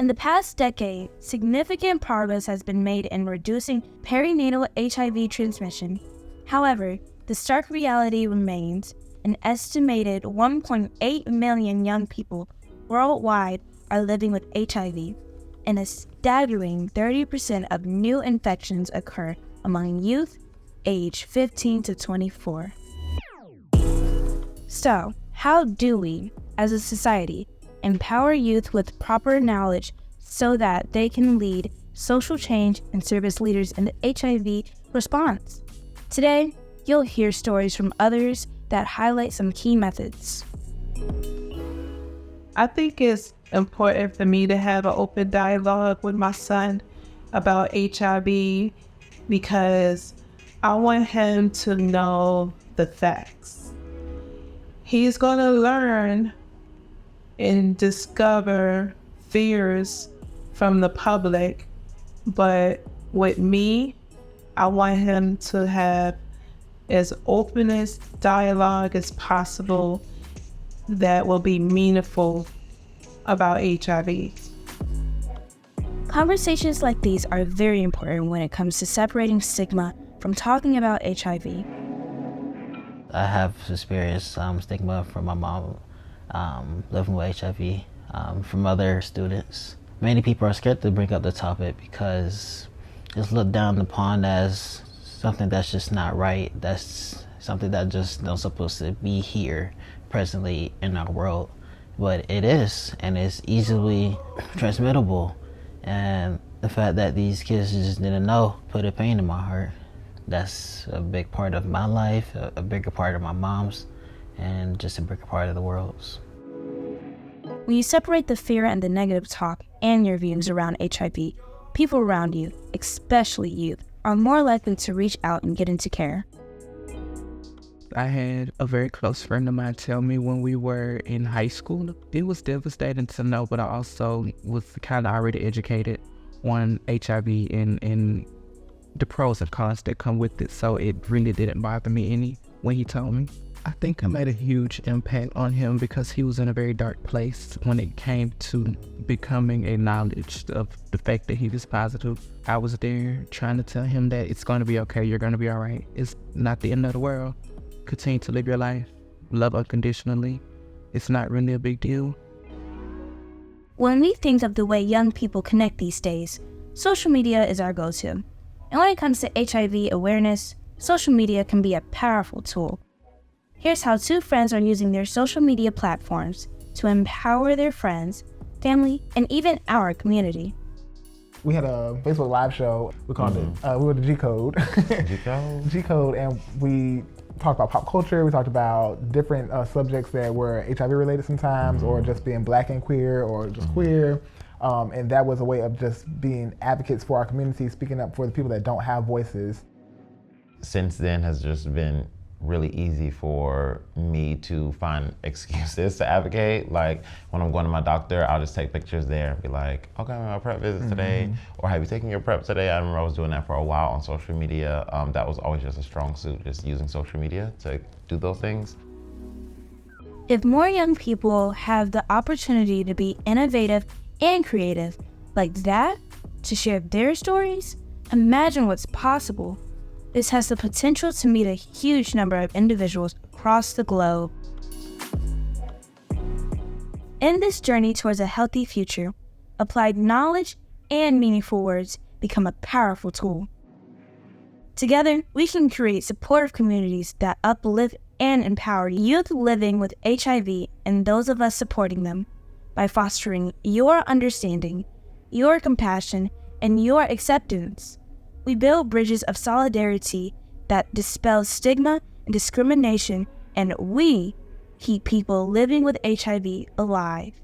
In the past decade, significant progress has been made in reducing perinatal HIV transmission. However, the stark reality remains: an estimated 1.8 million young people worldwide are living with HIV, and a staggering 30% of new infections occur among youth aged 15 to 24. So, how do we, as a society, empower youth with proper knowledge so that they can lead social change and serve as leaders in the HIV response? Today, you'll hear stories from others that highlight some key methods. I think it's important for me to have an open dialogue with my son about HIV because I want him to know the facts. He's going to learn and discover fears from the public, but with me, I want him to have as openest dialogue as possible that will be meaningful about HIV. Conversations like these are very important when it comes to separating stigma from talking about HIV. I have experienced stigma from my mom living with HIV, from other students. Many people are scared to bring up the topic because it's looked down upon as something that's just not right. That's something that just not supposed to be here presently in our world. But it is, and it's easily transmittable. And the fact that these kids just didn't know put a pain in my heart. That's a big part of my life, a bigger part of my mom's, and just a bigger part of the world's. When you separate the fear and the negative talk and your views around HIV, people around you, especially youth, are more likely to reach out and get into care. I had a very close friend of mine tell me when we were in high school. It was devastating to know, but I also was kind of already educated on HIV and the pros and cons that come with it, so it really didn't bother me any when he told me. I think I made a huge impact on him because he was in a very dark place when it came to becoming acknowledged of the fact that he was positive. I was there trying to tell him that it's going to be okay, you're going to be all right. It's not the end of the world. Continue to live your life, love unconditionally. It's not really a big deal. When we think of the way young people connect these days, social media is our go-to. And when it comes to HIV awareness, social media can be a powerful tool. Here's how two friends are using their social media platforms to empower their friends, family, and even our community. We had a Facebook Live show. We called it, we were the G-Code. G-Code? G-Code, and we talked about pop culture. We talked about different subjects that were HIV related sometimes, or just being Black and queer, or just queer. And that was a way of just being advocates for our community, speaking up for the people that don't have voices. Since then has just been really easy for me to find excuses to advocate. Like when I'm going to my doctor, I'll just take pictures there and be like, okay, I'm on my prep visit today, or have you taken your prep today? I remember I was doing that for a while on social media. That was always just a strong suit, just using social media to do those things. If more young people have the opportunity to be innovative and creative like that, to share their stories, imagine what's possible. This has the potential to meet a huge number of individuals across the globe. In this journey towards a healthy future, applied knowledge and meaningful words become a powerful tool. Together, we can create supportive communities that uplift and empower youth living with HIV and those of us supporting them by fostering your understanding, your compassion, and your acceptance. We build bridges of solidarity that dispel stigma and discrimination, and we keep people living with HIV alive.